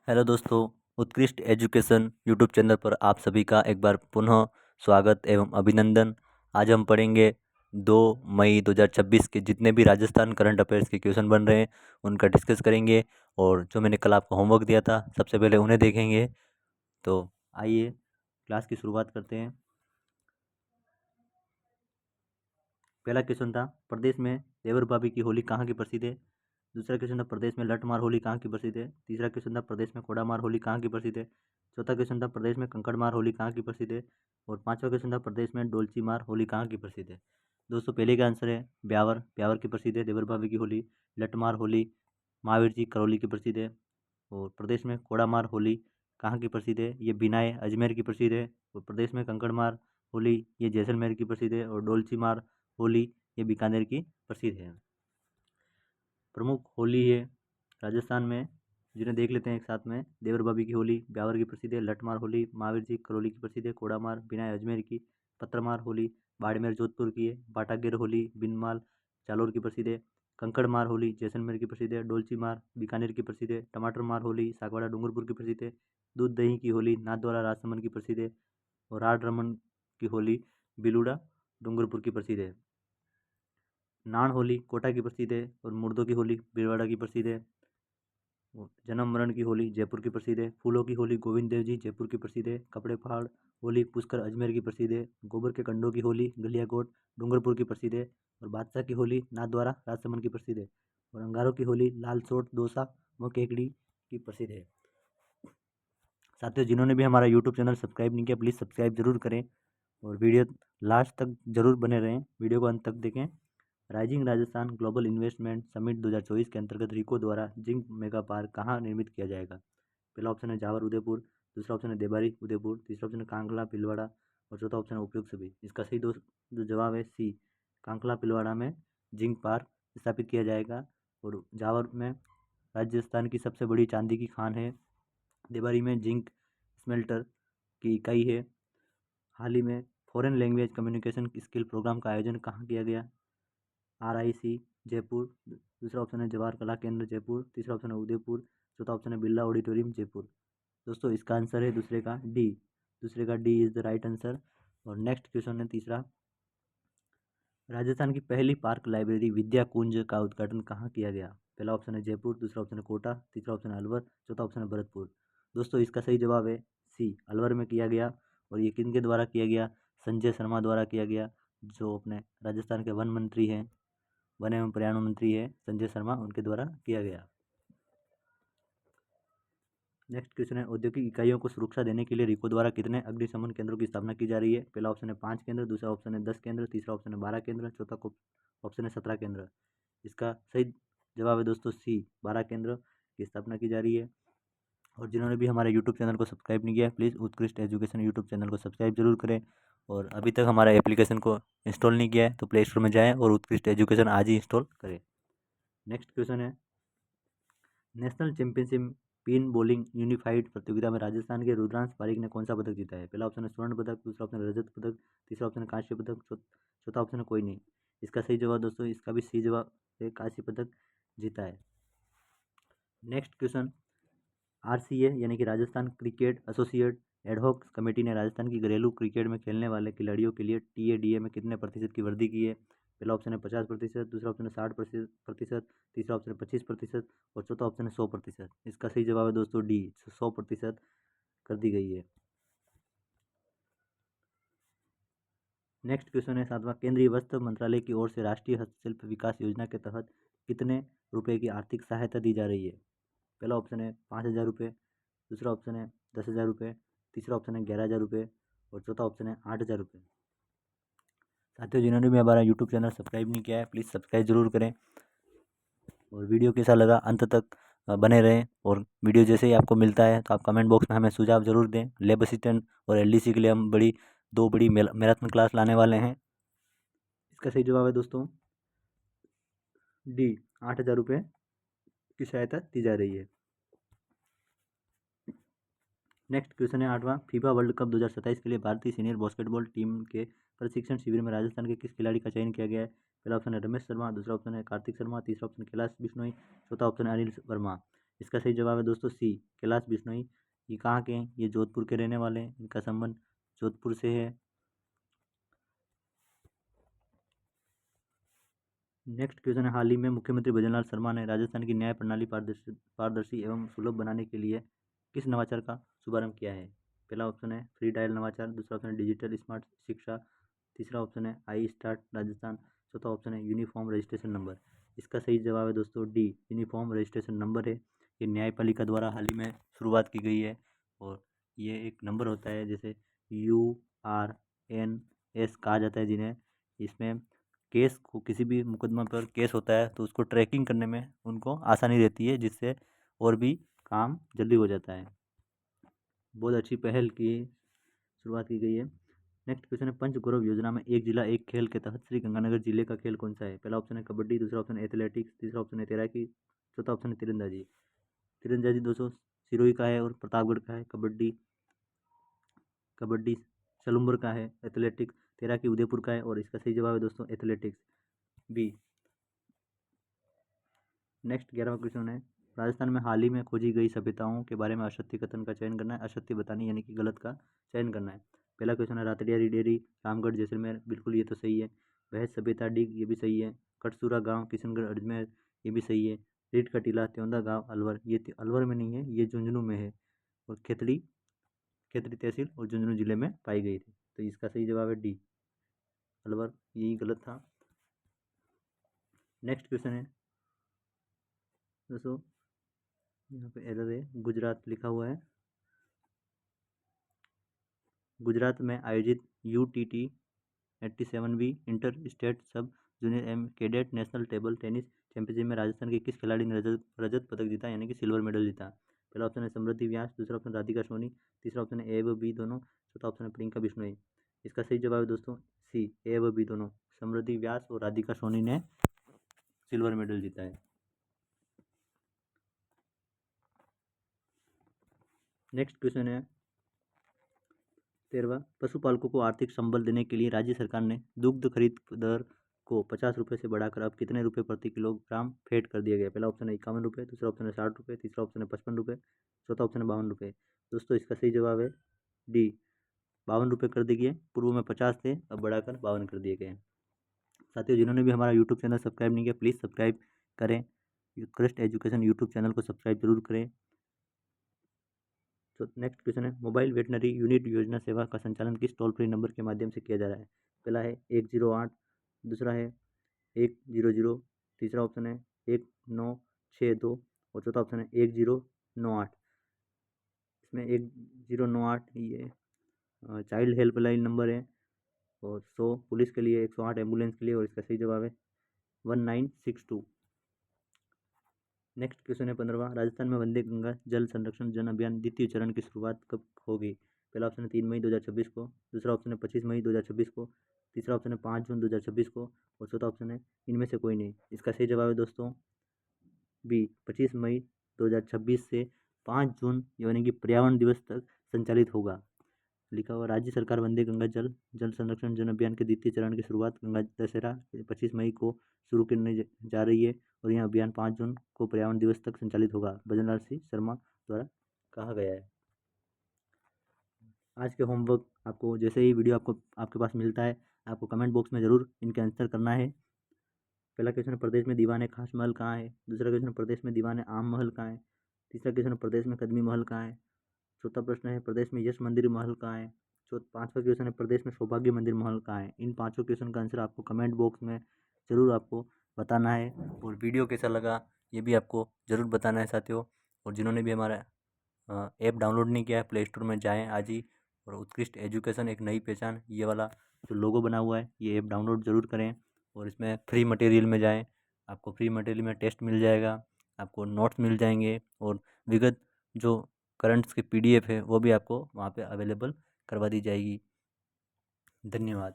Hello दोस्तों, उत्कृष्ट education YouTube channel पर आप सभी का एक बार पुनः स्वागत एवं अभिनंदन। आज हम पढ़ेंगे 2 मई 2026 के जितने भी राजस्थान करंट अफेयर्स के क्वेश्चन बन रहे हैं उनका डिस्कस करेंगे। और जो मैंने कल आपको होमवर्क दिया था सबसे पहले उन्हें देखेंगे। तो आइए क्लास की शुरुआत करते हैं। पहला क्वेश्चन था, प्रदेश में देवर भाभी की होली कहाँ की प्रसिद्ध है। दूसरा क्वेश्चन था, प्रदेश में लठमार होली कहाँ की प्रसिद्ध है। तीसरा क्वेश्चन था, प्रदेश में कोडामार होली कहाँ की प्रसिद्ध है। चौथा क्वेश्चन था, प्रदेश में कंकड़मार होली कहाँ की प्रसिद्ध है। और पांचवा क्वेश्चन था, प्रदेश में डोलची मार होली कहाँ की प्रसिद्ध है। दोस्तों, पहले का आंसर है ब्यावर, ब्यावर की प्रसिद्ध है देवर भाभी की होली। लठमार होली महावीर जी करौली की प्रसिद्ध है। और प्रदेश में कोडामार होली कहाँ की प्रसिद्ध है, ये बिनाए अजमेर की प्रसिद्ध है। और प्रदेश में कंकड़मार होली ये जैसलमेर की प्रसिद्ध है। और डोलची मार होली ये बीकानेर की प्रसिद्ध है। प्रमुख होली है राजस्थान में, जिन्हें देख लेते हैं एक साथ में। देवर भाभी की होली ब्यावर की प्रसिद्ध है। लठमार होली महावीर जी करौली की प्रसिद्ध है। कोड़ामार बिनाय अजमेर की। पत्रमार होली बाड़मेर जोधपुर की है। बाटागिर होली बिनमाल जालोर की प्रसिद्ध है। कंकड़मार होली जैसलमेर की प्रसिद्ध है। डोलची मार बीकानेर की प्रसिद्ध है। टमाटर मार होली सागवाड़ा डूंगरपुर की प्रसिद्ध है। दूध दही की होली नाथद्वारा राजसमंद की प्रसिद्ध है। और राड रमन की होली बिलुड़ा डूंगरपुर की प्रसिद्ध है। नान होली कोटा की प्रसिद्ध है। और मुर्दों की होली भीलवाड़ा की प्रसिद्ध है। जन्म मरण की होली जयपुर की प्रसिद्ध है। फूलों की होली गोविंद देव जी जयपुर की प्रसिद्ध है। कपड़े पहाड़ होली पुष्कर अजमेर की प्रसिद्ध है। गोबर के कंडों की होली गलियाकोट डूंगरपुर की प्रसिद्ध है। और बादशाह की होली नाथद्वारा राजसमंद की प्रसिद्ध है। और अंगारों की होली लालसोट दौसा व केकड़ी की प्रसिद्ध है। साथियों, जिन्होंने भी हमारा यूट्यूब चैनल सब्सक्राइब नहीं किया प्लीज़ सब्सक्राइब जरूर करें और वीडियो लास्ट तक जरूर बने रहें, वीडियो को अंत तक देखें। Rising Rajasthan global investment summit 2024 के अंतर्गत रिको द्वारा जिंक मेगा पार्क कहाँ निर्मित किया जाएगा। पहला ऑप्शन है जावर उदयपुर, दूसरा ऑप्शन है देबारी उदयपुर, तीसरा ऑप्शन है कांगला भीलवाड़ा और चौथा ऑप्शन है उपयुक्त सभी। इसका सही जो जवाब है सी, कांकला भीलवाड़ा में जिंक पार्क स्थापित किया जाएगा। और जावर में राजस्थान की सबसे बड़ी चांदी की खान है। देबारी में जिंक स्मेल्टर की इकाई है। हाल ही में foreign language communication skill programme का आयोजन कहाँ किया गया। RIC जयपुर, दूसरा ऑप्शन है जवाहर कला केंद्र जयपुर, तीसरा ऑप्शन है उदयपुर, चौथा ऑप्शन है बिरला ऑडिटोरियम जयपुर। दोस्तों, इसका आंसर है दूसरे का डी, दूसरे का D is the right answer. और नेक्स्ट क्वेश्चन है तीसरा, राजस्थान की पहली पार्क लाइब्रेरी विद्या कुंज का उद्घाटन कहाँ किया गया। पहला ऑप्शन है जयपुर, दूसरा ऑप्शन है कोटा, तीसरा ऑप्शन है अलवर, चौथा ऑप्शन है भरतपुर। दोस्तों, इसका सही जवाब है सी, अलवर में किया गया। और ये किनके द्वारा किया गया, संजय शर्मा द्वारा किया गया, जो अपने राजस्थान के वन मंत्री हैं, वन एवं पर्यावरण मंत्री है संजय शर्मा, उनके द्वारा किया गया। नेक्स्ट क्वेश्चन है, औद्योगिक इकाइयों को सुरक्षा देने के लिए रिको द्वारा कितने अग्निशमन केंद्रों की स्थापना की जा रही है। पहला ऑप्शन है 5 केंद्र, दूसरा ऑप्शन है 10 केंद्र, तीसरा ऑप्शन है 12 केंद्र, चौथा ऑप्शन है 17 केंद्र। इसका सही जवाब है दोस्तों सी, 12 केंद्र की स्थापना की जा रही है। और जिन्होंने भी हमारे यूट्यूब चैनल को सब्सक्राइब नहीं किया है प्लीज़ उत्कृष्ट एजुकेशन यूट्यूब चैनल को सब्सक्राइब जरूर करें। और अभी तक हमारा एप्लीकेशन को इंस्टॉल नहीं किया है तो प्ले स्टोर में जाएँ और उत्कृष्ट एजुकेशन आज ही इंस्टॉल करें। नेक्स्ट क्वेश्चन है, national championship pin bowling unified प्रतियोगिता में राजस्थान के रुद्रांश पारिक ने कौन सा पदक जीता है। पहला ऑप्शन है स्वर्ण पदक, दूसरा ऑप्शन है रजत पदक, तीसरा ऑप्शन है कांस्य पदक, चौथा ऑप्शन है कोई नहीं। इसका सही जवाब दोस्तों, इसका भी सही जवाब है, कांस्य पदक जीता है। नेक्स्ट क्वेश्चन, RCA यानी कि Rajasthan cricket associate ad hoc committee ने राजस्थान की घरेलू क्रिकेट में खेलने वाले खिलाड़ियों के लिए TADA में कितने प्रतिशत की वृद्धि की है। पहला ऑप्शन है 50%, दूसरा ऑप्शन है 60%, तीसरा ऑप्शन है 25% और चौथा ऑप्शन है 100%। इसका सही जवाब है दोस्तों डी, 100% कर दी गई है। नेक्स्ट क्वेश्चन है सातवां, केंद्रीय वस्त्र मंत्रालय की ओर से राष्ट्रीय हस्तशिल्प विकास योजना के तहत कितने रुपए की आर्थिक सहायता दी जा रही है। पहला ऑप्शन है 5,000 रुपये, दूसरा ऑप्शन है 10,000 रुपये, तीसरा ऑप्शन है 11,000 रुपये और चौथा ऑप्शन है 8,000 रुपये। साथियों, जिन्होंने भी हमारा यूट्यूब चैनल सब्सक्राइब नहीं किया है प्लीज़ सब्सक्राइब जरूर करें और वीडियो कैसा लगा अंत तक बने रहें। और वीडियो जैसे ही आपको मिलता है तो आप कमेंट बॉक्स में हमें सुझाव जरूर दें। लैब असिस्टेंट और LDC के लिए हम दो बड़ी मैराथन क्लास लाने वाले हैं। इसका सही जवाब है दोस्तों डी, 8,000 रुपये की सहायता दी जा रही है। नेक्स्ट क्वेश्चन है आठवां, फीफा वर्ल्ड कप 2027 के लिए भारतीय सीनियर बास्केटबॉल टीम के प्रशिक्षण शिविर में राजस्थान के किस खिलाड़ी का चयन किया गया है। पहला ऑप्शन है रमेश शर्मा, दूसरा ऑप्शन है कार्तिक शर्मा, तीसरा ऑप्शन कैलाश बिश्नोई, चौथा ऑप्शन है अनिल वर्मा। इसका सही जवाब है दोस्तों सी, कैलाश बिश्नोई। ये कहाँ के हैं? ये जोधपुर के रहने वाले हैं, इनका संबंध जोधपुर से है। नेक्स्ट क्वेश्चन है, हाल ही में मुख्यमंत्री भजनलाल शर्मा ने राजस्थान की न्याय प्रणाली पारदर्शी एवं सुलभ बनाने के लिए किस नवाचार का शुभारंभ किया है? पहला ऑप्शन है फ्री डायल नवाचार, दूसरा ऑप्शन है डिजिटल स्मार्ट शिक्षा, तीसरा ऑप्शन है आई स्टार्ट राजस्थान, चौथा ऑप्शन है यूनिफॉर्म रजिस्ट्रेशन नंबर। इसका सही जवाब है दोस्तों डी, यूनिफॉर्म रजिस्ट्रेशन नंबर है। ये न्यायपालिका द्वारा हाल ही में शुरुआत की गई है और ये एक नंबर होता है, जैसे URNS कहा जाता है जिन्हें। इसमें केस को, किसी भी मुकदमा पर केस होता है तो उसको ट्रैकिंग करने में उनको आसानी रहती है, जिससे और भी काम जल्दी हो जाता है। बहुत अच्छी पहल की शुरुआत की गई है। नेक्स्ट क्वेश्चन है, पंच गौरव योजना में एक जिला एक खेल के तहत श्री गंगानगर जिले का खेल कौन सा है? पहला ऑप्शन है कबड्डी, दूसरा ऑप्शन है एथलेटिक्स, तीसरा ऑप्शन है तैराकी, चौथा ऑप्शन है तीरंदाजी। तीरंदाजी दोस्तों सिरोही का है और प्रतापगढ़ का है। कबड्डी सलूम्बर का है। एथलेटिक्स तैराकी उदयपुर का है और इसका सही जवाब है दोस्तों एथलेटिक्स बी। नेक्स्ट 11वां क्वेश्चन है, राजस्थान में हाल ही में खोजी गई सभ्यताओं के बारे में असत्य कथन का चयन करना है। असत्य बतानी यानी कि गलत का चयन करना है। पहला क्वेश्चन है रातडियारी डेयरी रामगढ़ जैसलमेर, बिल्कुल ये तो सही है। बहस सभ्यता डीग, ये भी सही है। कटसूरा गांव किशनगढ़ अजमेर, ये भी सही है। रीठ का टीला त्योंदा गांव अलवर, ये अलवर में नहीं है, ये झुंझुनू में है। और खेतड़ी तहसील और झुंझुनू जिले में पाई गई थी। तो इसका सही जवाब है डी, अलवर, यही गलत था। नेक्स्ट क्वेश्चन है दोस्तों, यहाँ पे एरर है, गुजरात लिखा हुआ है। गुजरात में आयोजित UTT87वीं inter state sub junior M cadet national table tennis championship में राजस्थान के किस खिलाड़ी ने रजत पदक जीता यानी कि सिल्वर मेडल जीता? पहला ऑप्शन है समृद्धि व्यास, दूसरा ऑप्शन राधिका सोनी, तीसरा ऑप्शन है ए व बी दोनों, चौथा ऑप्शन है प्रियंका बिश्नोई। इसका सही जवाब है दोस्तों सी, ए व बी दोनों। समृद्धि व्यास और राधिका सोनी ने सिल्वर मेडल जीता है। नेक्स्ट क्वेश्चन है 13वां, पशुपालकों को आर्थिक संबल देने के लिए राज्य सरकार ने दुग्ध खरीद दर को 50 रुपये से बढ़ाकर अब कितने रुपये प्रति किलोग्राम फेट कर दिया गया? पहला ऑप्शन है 51 रुपये, दूसरा ऑप्शन है 60 रुपये, तीसरा ऑप्शन है 55 रुपये, चौथा ऑप्शन है 52 रुपये। दोस्तों इसका सही जवाब है डी, 52 रुपये कर दिए गए। पूर्व में 50 थे, अब बढ़ाकर 52 कर दिए गए। साथियों, जिन्होंने भी हमारा यूट्यूब चैनल सब्सक्राइब नहीं किया, प्लीज़ सब्सक्राइब करें। उत्कृष्ट एजुकेशन यूट्यूब चैनल को सब्सक्राइब जरूर करें। तो नेक्स्ट क्वेश्चन है, मोबाइल वेटनरी यूनिट योजना सेवा का संचालन किस टोल फ्री नंबर के माध्यम से किया जा रहा है? पहला है 108, दूसरा है 100, तीसरा ऑप्शन है 1962 और चौथा ऑप्शन है 1098। इसमें 1098 ये चाइल्ड हेल्पलाइन नंबर है और 100 पुलिस के लिए, 108 एम्बुलेंस के लिए और इसका सही जवाब है 1962। नेक्स्ट क्वेश्चन है 15वां, राजस्थान में वंदे गंगा जल संरक्षण जन अभियान द्वितीय चरण की शुरुआत कब होगी? पहला ऑप्शन है 3 मई 2026 को, दूसरा ऑप्शन है 25 मई 2026 को, तीसरा ऑप्शन है 5 जून 2026 को और चौथा ऑप्शन है इनमें से कोई नहीं। इसका सही जवाब है दोस्तों बी, 25 मई 2026 से 5 जून यानी कि पर्यावरण दिवस तक संचालित होगा। लिखा हुआ, राज्य सरकार वंदे गंगा जल संरक्षण जन अभियान के द्वितीय चरण की शुरुआत गंगा दशहरा 25 मई को शुरू करने जा रही है और यह अभियान 5 जून को पर्यावरण दिवस तक संचालित होगा, भजनलाल सिंह शर्मा द्वारा कहा गया है। आज के होमवर्क आपको, जैसे ही वीडियो आपके पास मिलता है, आपको कमेंट बॉक्स में ज़रूर इनके आंसर करना है। पहला क्वेश्चन है, प्रदेश में दीवान खास महल कहाँ है? दूसरा क्वेश्चन है, प्रदेश में दीवान आम महल कहाँ है? तीसरा क्वेश्चन है, प्रदेश में कदमी महल कहाँ है? चौथा प्रश्न है, प्रदेश में यश मंदिर महल कहाँ है? पांचवा क्वेश्चन है, प्रदेश में सौभाग्य मंदिर महल कहाँ है? इन पांचों क्वेश्चन का आंसर आपको कमेंट बॉक्स में ज़रूर आपको बताना है। और वीडियो कैसा लगा ये भी आपको ज़रूर बताना है साथियों। और जिन्होंने भी हमारा ऐप डाउनलोड नहीं किया है, प्ले स्टोर में जाएँ आज ही। और उत्कृष्ट एजुकेशन एक नई पहचान, ये वाला जो लोगो बना हुआ है, ये ऐप डाउनलोड ज़रूर करें। और इसमें फ्री मटेरियल में जाएँ, आपको फ्री मटेरियल में टेस्ट मिल जाएगा, आपको नोट्स मिल जाएंगे और विगत जो करंट्स की PDF है वो भी आपको वहाँ पे अवेलेबल करवा दी जाएगी। धन्यवाद।